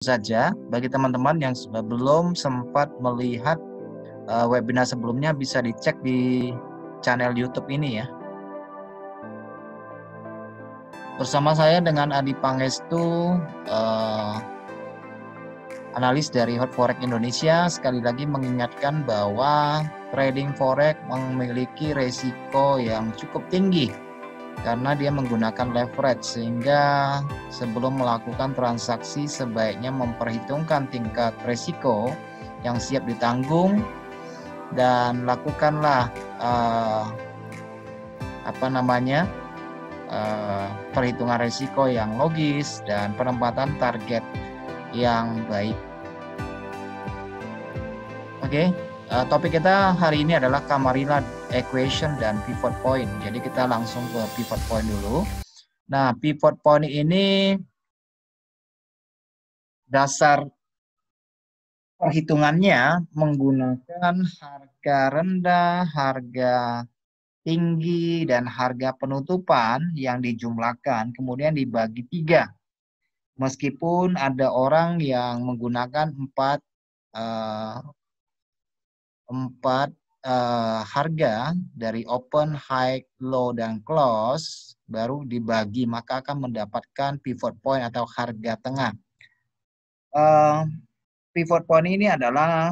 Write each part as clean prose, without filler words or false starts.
saja, bagi teman-teman yang belum sempat melihat webinar sebelumnya, bisa dicek di channel YouTube ini ya. Bersama saya dengan Adi Pangestu, analis dari Hot Forex Indonesia, sekali lagi mengingatkan bahwa trading forex memiliki resiko yang cukup tinggi karena dia menggunakan leverage, sehingga sebelum melakukan transaksi sebaiknya memperhitungkan tingkat resiko yang siap ditanggung dan lakukanlah perhitungan resiko yang logis dan penempatan target yang baik. Oke, topik kita hari ini adalah Camarilla Equation dan Pivot Point. Jadi kita langsung ke Pivot Point dulu. Nah, Pivot Point ini dasar perhitungannya menggunakan harga rendah, harga tinggi, dan harga penutupan yang dijumlahkan, kemudian dibagi 3. Meskipun ada orang yang menggunakan 4 harga dari open, high, low, dan close, baru dibagi, maka akan mendapatkan pivot point atau harga tengah. Pivot point ini adalah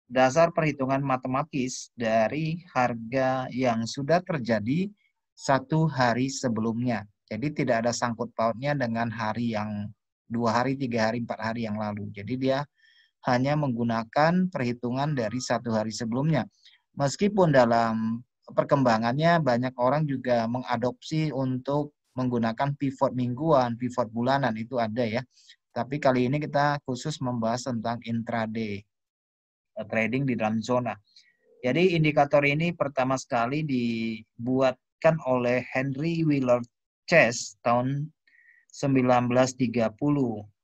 dasar perhitungan matematis dari harga yang sudah terjadi 1 hari sebelumnya. Jadi tidak ada sangkut pautnya dengan hari yang 2 hari, 3 hari, 4 hari yang lalu. Jadi dia hanya menggunakan perhitungan dari 1 hari sebelumnya. Meskipun dalam perkembangannya banyak orang juga mengadopsi untuk menggunakan pivot mingguan, pivot bulanan, itu ada ya. Tapi kali ini kita khusus membahas tentang intraday trading di dalam zona. Jadi indikator ini pertama sekali dibuatkan oleh Henry Wheeler Chase tahun 1930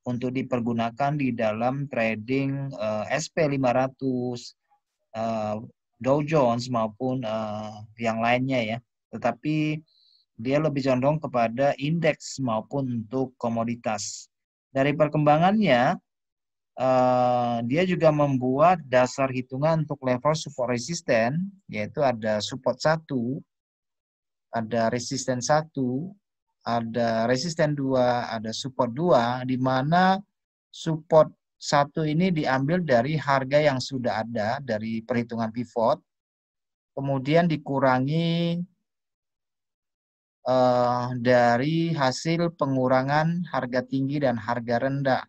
untuk dipergunakan di dalam trading SP500, Dow Jones maupun yang lainnya ya. Tetapi dia lebih condong kepada indeks maupun untuk komoditas. Dari perkembangannya, dia juga membuat dasar hitungan untuk level support resisten, yaitu ada support 1, ada resisten 1, ada resisten 2, ada support 2, di mana support 1 ini diambil dari harga yang sudah ada dari perhitungan pivot, kemudian dikurangi dari hasil pengurangan harga tinggi dan harga rendah.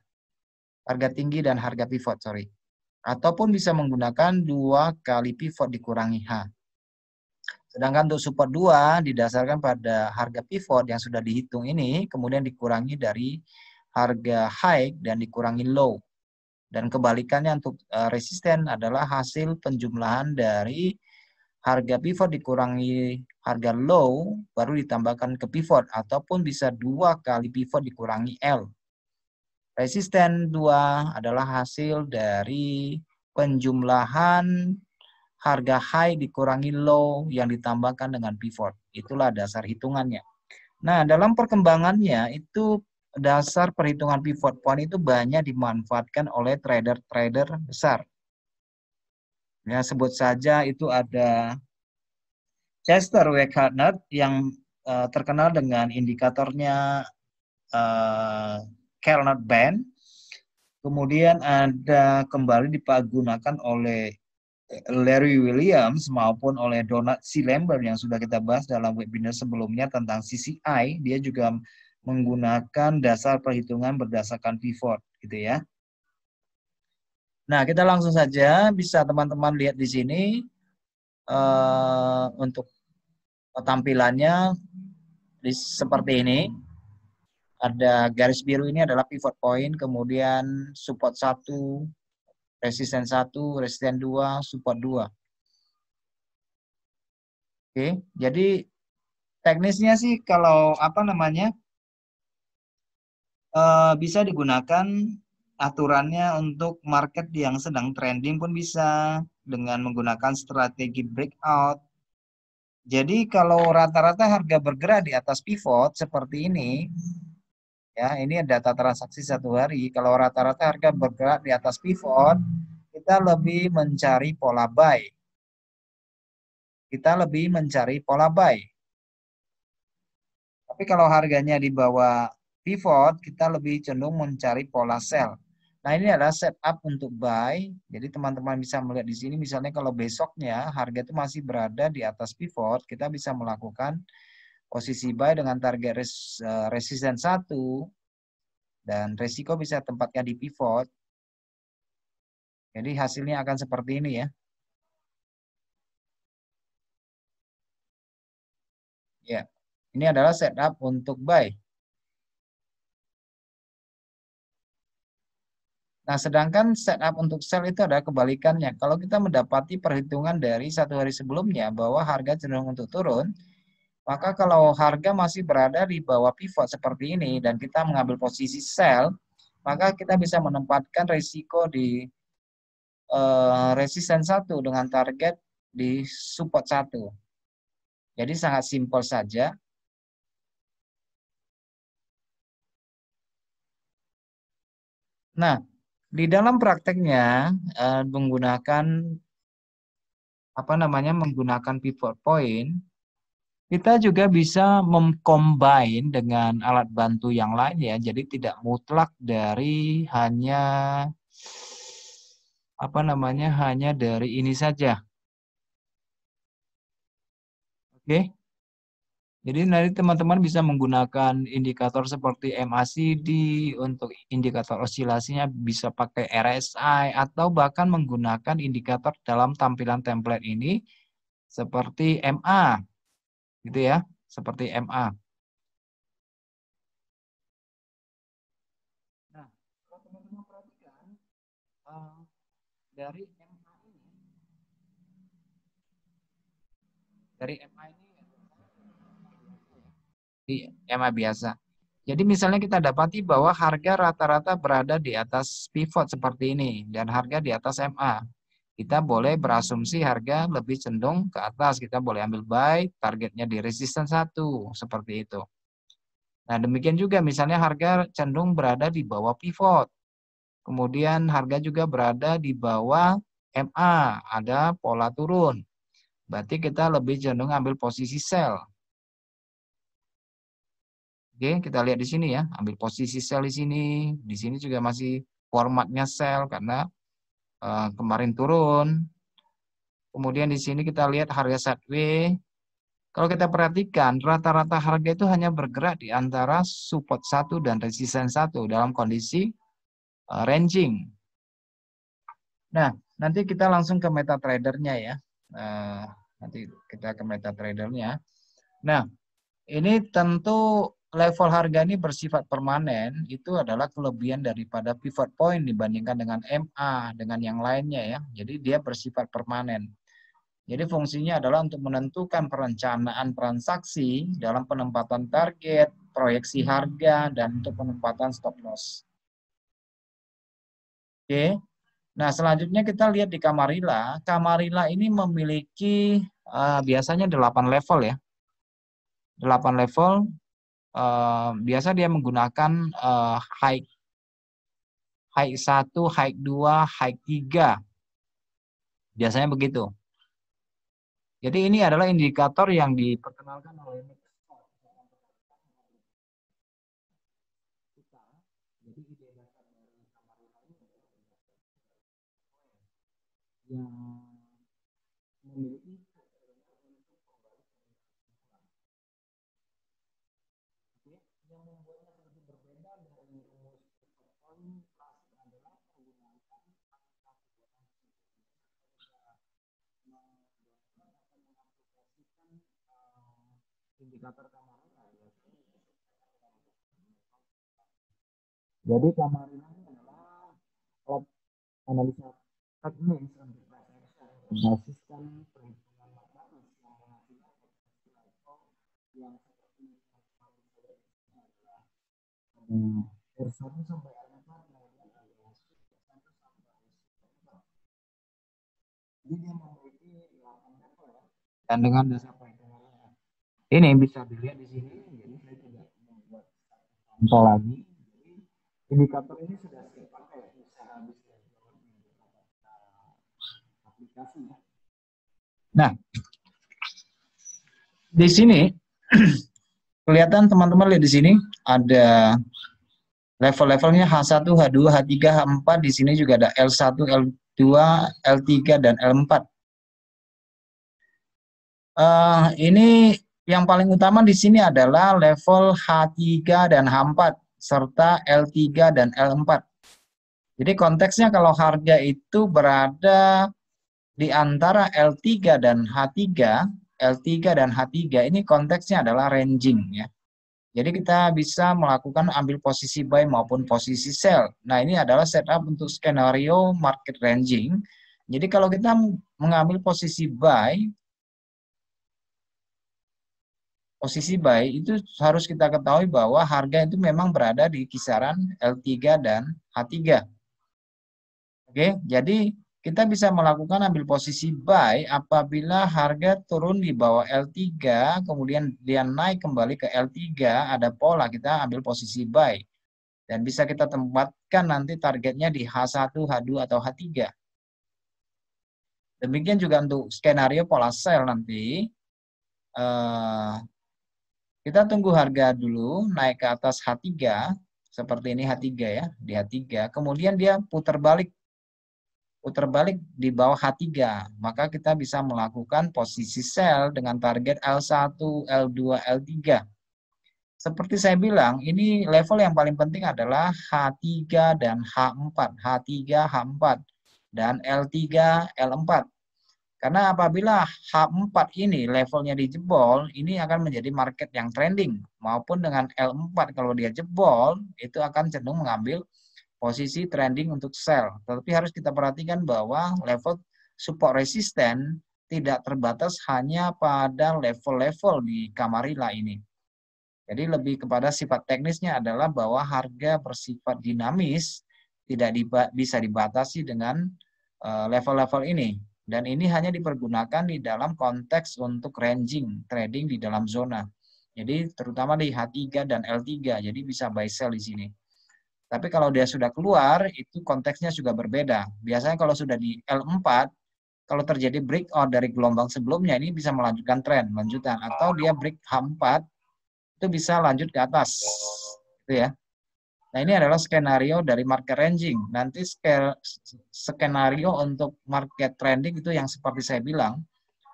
Harga tinggi dan harga pivot, sorry. Ataupun bisa menggunakan 2 kali pivot dikurangi H. Sedangkan untuk support 2 didasarkan pada harga pivot yang sudah dihitung ini, kemudian dikurangi dari harga high dan dikurangi low. Dan kebalikannya untuk resisten adalah hasil penjumlahan dari harga pivot dikurangi harga low, baru ditambahkan ke pivot, ataupun bisa 2 kali pivot dikurangi L. Resisten 2 adalah hasil dari penjumlahan harga high dikurangi low yang ditambahkan dengan pivot. Itulah dasar hitungannya. Nah, dalam perkembangannya itu dasar perhitungan pivot point itu banyak dimanfaatkan oleh trader-trader besar. Ya, sebut saja itu ada Chester W. Gardner yang terkenal dengan indikatornya Carnot Band. Kemudian ada kembali dipergunakan oleh Larry Williams maupun oleh Donald C. Lambert yang sudah kita bahas dalam webinar sebelumnya tentang CCI. Dia juga menggunakan dasar perhitungan berdasarkan pivot, gitu ya. Nah, kita langsung saja, bisa teman-teman lihat di sini untuk tampilannya seperti ini. Ada garis biru ini adalah pivot point, kemudian support 1, resisten 1, resisten 2, support 2. Oke, jadi teknisnya sih kalau bisa digunakan aturannya untuk market yang sedang trending pun bisa dengan menggunakan strategi breakout. Jadi kalau rata-rata harga bergerak di atas pivot seperti ini, Ya, ini data transaksi satu hari. Kalau rata-rata harga bergerak di atas pivot, kita lebih mencari pola buy. Kita lebih mencari pola buy. Tapi kalau harganya di bawah pivot, kita lebih cenderung mencari pola sell. Nah, ini adalah setup untuk buy. Jadi teman-teman bisa melihat di sini, misalnya kalau besoknya harga itu masih berada di atas pivot, kita bisa melakukan posisi buy dengan target resisten 1 dan resiko bisa tempatnya di pivot. Jadi hasilnya akan seperti ini ya. Ya, ini adalah setup untuk buy. Nah, sedangkan setup untuk sell itu adalah kebalikannya. Kalau kita mendapati perhitungan dari satu hari sebelumnya bahwa harga cenderung untuk turun, maka kalau harga masih berada di bawah pivot seperti ini dan kita mengambil posisi sell, maka kita bisa menempatkan risiko di resisten 1 dengan target di support 1. Jadi sangat simpel saja. Nah, di dalam prakteknya menggunakan menggunakan pivot point, kita juga bisa mengcombine dengan alat bantu yang lain ya. Jadi tidak mutlak dari hanya dari ini saja. Oke. Jadi nanti teman-teman bisa menggunakan indikator seperti MACD, untuk indikator osilasinya bisa pakai RSI, atau bahkan menggunakan indikator dalam tampilan template ini seperti MA, gitu ya, seperti MA. Nah, kalau teman-teman perhatikan, dari MA ini di MA biasa. Jadi misalnya kita dapati bahwa harga rata-rata berada di atas pivot seperti ini dan harga di atas MA. Kita boleh berasumsi harga lebih cenderung ke atas. Kita boleh ambil buy, targetnya di resisten 1, seperti itu. Nah, demikian juga misalnya harga cenderung berada di bawah pivot. Kemudian harga juga berada di bawah MA, ada pola turun. Berarti kita lebih cenderung ambil posisi sell. Oke, kita lihat di sini ya, ambil posisi sell di sini. Di sini juga masih formatnya sell karena kemarin turun. Kemudian di sini kita lihat harga sideways. Kalau kita perhatikan, rata-rata harga itu hanya bergerak di antara support 1 dan resisten 1 dalam kondisi ranging. Nah, nanti kita langsung ke MetaTrader-nya ya. Nanti kita ke MetaTrader-nya. Nah, ini tentu level harga ini bersifat permanen, itu adalah kelebihan daripada pivot point dibandingkan dengan MA, dengan yang lainnya ya. Jadi dia bersifat permanen. Jadi fungsinya adalah untuk menentukan perencanaan transaksi dalam penempatan target, proyeksi harga, dan untuk penempatan stop loss. Oke. Nah, selanjutnya kita lihat di Camarilla. Camarilla ini memiliki biasanya 8 level ya. 8 level. Biasa dia menggunakan high 1, high 2, high 3. Biasanya begitu. Jadi ini adalah indikator yang diperkenalkan oleh jadi ide dasar dari Camarilla ini yang memiliki yang membuatnya lebih berbeda dari rumus poin klasik adalah menggunakan indikator Camarilla. Jadi Camarilla ini adalah alat analisa teknis untuk basiskan perhitungan matematis yang menghasilkan yang seperti R1 sampai R4, kemudian ada satu sampai R4. Jadi dia memiliki 8 level ya. Dan dengan dasar perhitungannya ini bisa dilihat di sini. Jadi saya tidak membuat contoh lagi. Indikator ini sudah sering pakai usaha habis aplikasi ya. Nah, di sini kelihatan teman-teman lihat di sini ada level-levelnya H1, H2, H3, H4. Di sini juga ada L1, L2, L3 dan L4. Ini yang paling utama di sini adalah level H3 dan H4 serta L3 dan L4. Jadi konteksnya kalau harga itu berada di antara L3 dan H3, L3 dan H3 ini konteksnya adalah ranging ya. Jadi kita bisa melakukan ambil posisi buy maupun posisi sell. Nah, ini adalah setup untuk skenario market ranging. Jadi kalau kita mengambil posisi buy itu harus kita ketahui bahwa harga itu memang berada di kisaran L3 dan H3. Oke, jadi kita bisa melakukan ambil posisi buy apabila harga turun di bawah L3, kemudian dia naik kembali ke L3, ada pola, kita ambil posisi buy. Dan bisa kita tempatkan nanti targetnya di H1, H2, atau H3. Demikian juga untuk skenario pola sell nanti. Kita tunggu harga dulu naik ke atas H3, seperti ini H3 ya, di H3. Kemudian dia putar balik di bawah H3. Maka kita bisa melakukan posisi sell dengan target L1, L2, L3. Seperti saya bilang, ini level yang paling penting adalah H3 dan H4. H3, H4, dan L3, L4. Karena apabila H4 ini levelnya dijebol, ini akan menjadi market yang trending. Maupun dengan L4 kalau dia jebol, itu akan cenderung mengambil posisi trending untuk sell. Tetapi harus kita perhatikan bahwa level support resisten tidak terbatas hanya pada level-level di Camarilla ini. Jadi lebih kepada sifat teknisnya adalah bahwa harga bersifat dinamis, tidak bisa dibatasi dengan level-level ini. Dan ini hanya dipergunakan di dalam konteks untuk ranging, trading di dalam zona. Jadi terutama di H3 dan L3, jadi bisa buy sell di sini. Tapi kalau dia sudah keluar, itu konteksnya juga berbeda. Biasanya kalau sudah di L4, kalau terjadi breakout dari gelombang sebelumnya, ini bisa melanjutkan tren, lanjutan. Atau dia break H4, itu bisa lanjut ke atas. Gitu ya. Nah, ini adalah skenario dari market ranging. Nanti skenario untuk market trending itu yang seperti saya bilang,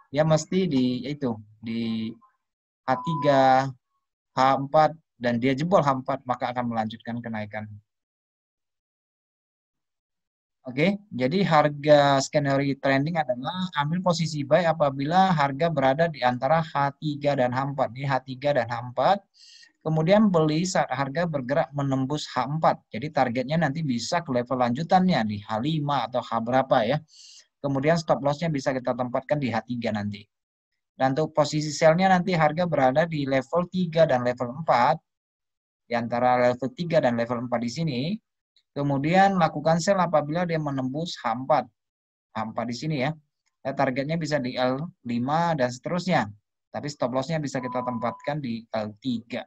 ya mesti di H3, H4, dan dia jebol H4, maka akan melanjutkan kenaikan. Oke, jadi harga skenario trending adalah ambil posisi buy apabila harga berada di antara H3 dan H4. Ini H3 dan H4. Kemudian beli saat harga bergerak menembus H4. Jadi targetnya nanti bisa ke level lanjutannya di H5 atau H berapa ya. Kemudian stop loss-nya bisa kita tempatkan di H3 nanti. Dan untuk posisi sell-nya nanti harga berada di level 3 dan level 4. Di antara level 3 dan level 4 di sini. Kemudian lakukan sell apabila dia menembus H4. H4 di sini ya. Targetnya bisa di L5 dan seterusnya. Tapi stop loss-nya bisa kita tempatkan di L3.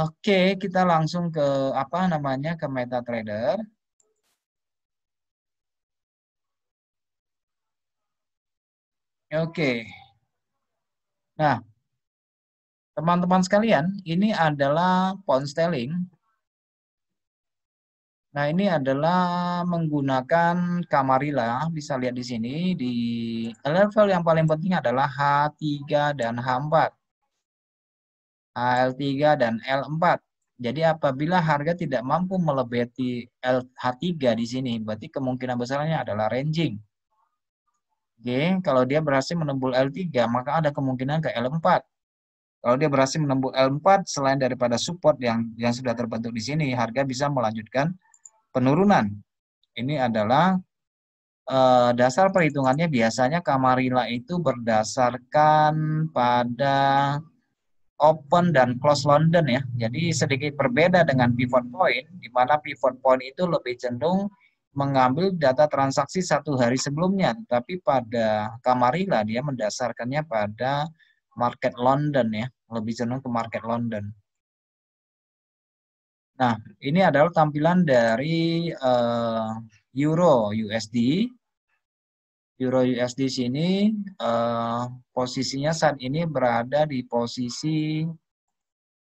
Oke, kita langsung ke ke MetaTrader. Oke. Nah, teman-teman sekalian, ini adalah pound sterling. Nah, ini adalah menggunakan Camarilla, bisa lihat di sini di level yang paling penting adalah H3 dan H4. L3 dan L4. Jadi apabila harga tidak mampu melebeti H3 di sini, berarti kemungkinan besarnya adalah ranging. Oke, kalau dia berhasil menembus L3, maka ada kemungkinan ke L4. Kalau dia berhasil menembus L4, selain daripada support yang sudah terbentuk di sini, harga bisa melanjutkan penurunan. Ini adalah dasar perhitungannya biasanya Camarilla itu berdasarkan pada open dan close London ya. Jadi sedikit berbeda dengan pivot point, di mana pivot point itu lebih cenderung mengambil data transaksi satu hari sebelumnya. Tapi pada Camarilla dia mendasarkannya pada market London ya, lebih cenderung ke market London. Nah, ini adalah tampilan dari Euro USD. Euro USD sini posisinya saat ini berada di posisi,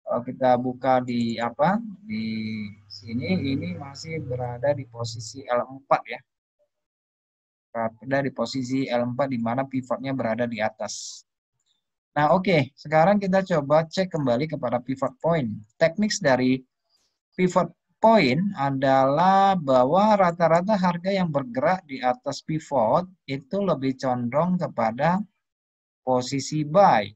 kalau kita buka di apa, di sini ini masih berada di posisi L4 ya. Berada di posisi L4 di mana pivotnya berada di atas. Nah, oke, sekarang kita coba cek kembali kepada pivot point. Teknik dari pivot point adalah bahwa rata-rata harga yang bergerak di atas pivot itu lebih condong kepada posisi buy.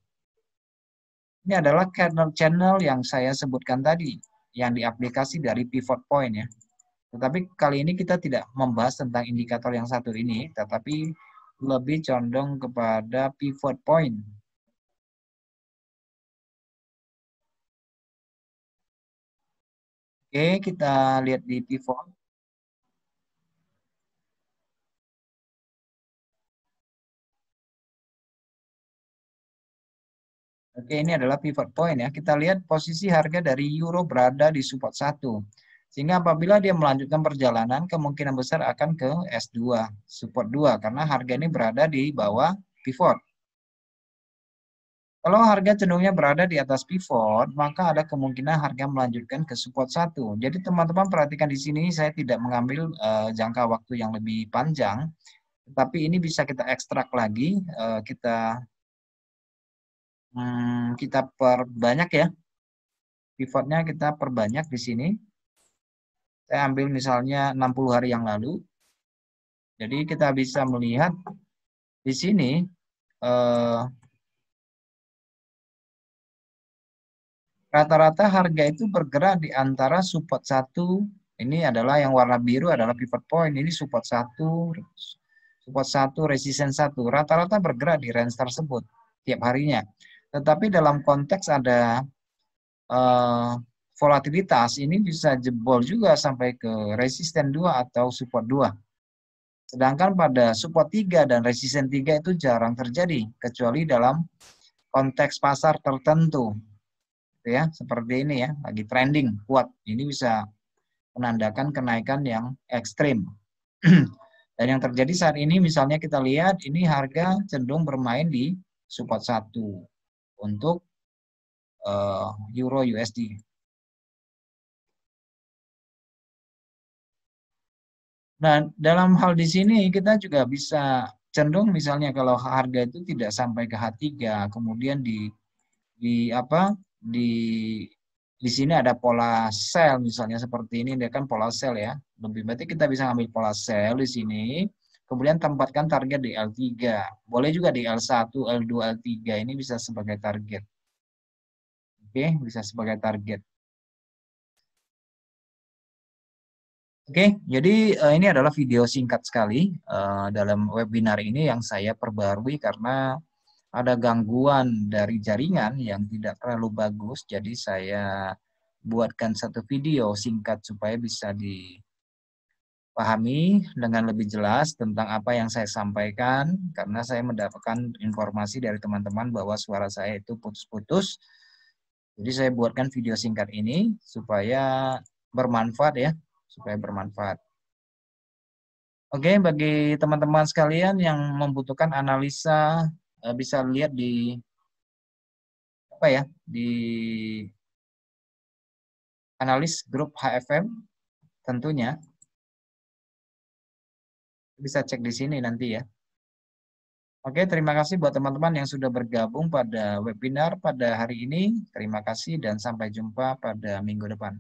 Ini adalah channel yang saya sebutkan tadi, yang diaplikasi dari pivot point ya. Tetapi kali ini kita tidak membahas tentang indikator yang satu ini, tetapi lebih condong kepada pivot point. Oke, kita lihat di pivot. Oke, ini adalah pivot point ya. Kita lihat posisi harga dari euro berada di support 1. Sehingga apabila dia melanjutkan perjalanan, kemungkinan besar akan ke S2, support 2, karena harga ini berada di bawah pivot. Kalau harga cenderungnya berada di atas pivot, maka ada kemungkinan harga melanjutkan ke support 1. Jadi teman-teman perhatikan di sini, saya tidak mengambil jangka waktu yang lebih panjang, tetapi ini bisa kita ekstrak lagi, kita perbanyak ya. Pivotnya kita perbanyak di sini. Saya ambil misalnya 60 hari yang lalu. Jadi kita bisa melihat di sini rata-rata harga itu bergerak di antara support 1. Ini adalah yang warna biru adalah pivot point. Ini support 1, resistance 1. Rata-rata bergerak di range tersebut tiap harinya. Tetapi dalam konteks ada volatilitas, ini bisa jebol juga sampai ke resisten 2 atau support 2. Sedangkan pada support 3 dan resisten 3 itu jarang terjadi, kecuali dalam konteks pasar tertentu. Ya, seperti ini ya, lagi trending kuat. Ini bisa menandakan kenaikan yang ekstrim. Dan yang terjadi saat ini misalnya kita lihat ini harga cenderung bermain di support 1 untuk Euro USD. Nah, dalam hal di sini kita juga bisa cenderung misalnya kalau harga itu tidak sampai ke H3, kemudian di apa? Di sini ada pola sell misalnya seperti ini, dia kan pola sell ya. Lebih berarti kita bisa ambil pola sell di sini, kemudian tempatkan target di L3. Boleh juga di L1, L2, L3 ini bisa sebagai target. Oke, bisa sebagai target. Oke, jadi ini adalah video singkat sekali dalam webinar ini yang saya perbarui karena ada gangguan dari jaringan yang tidak terlalu bagus, jadi saya buatkan satu video singkat supaya bisa dipahami dengan lebih jelas tentang apa yang saya sampaikan, karena saya mendapatkan informasi dari teman-teman bahwa suara saya itu putus-putus. Jadi saya buatkan video singkat ini supaya bermanfaat ya, supaya bermanfaat. Oke, bagi teman-teman sekalian yang membutuhkan analisa, bisa lihat di apa ya, di analis grup HFM tentunya. Bisa cek di sini nanti ya. Oke, terima kasih buat teman-teman yang sudah bergabung pada webinar pada hari ini. Terima kasih dan sampai jumpa pada minggu depan.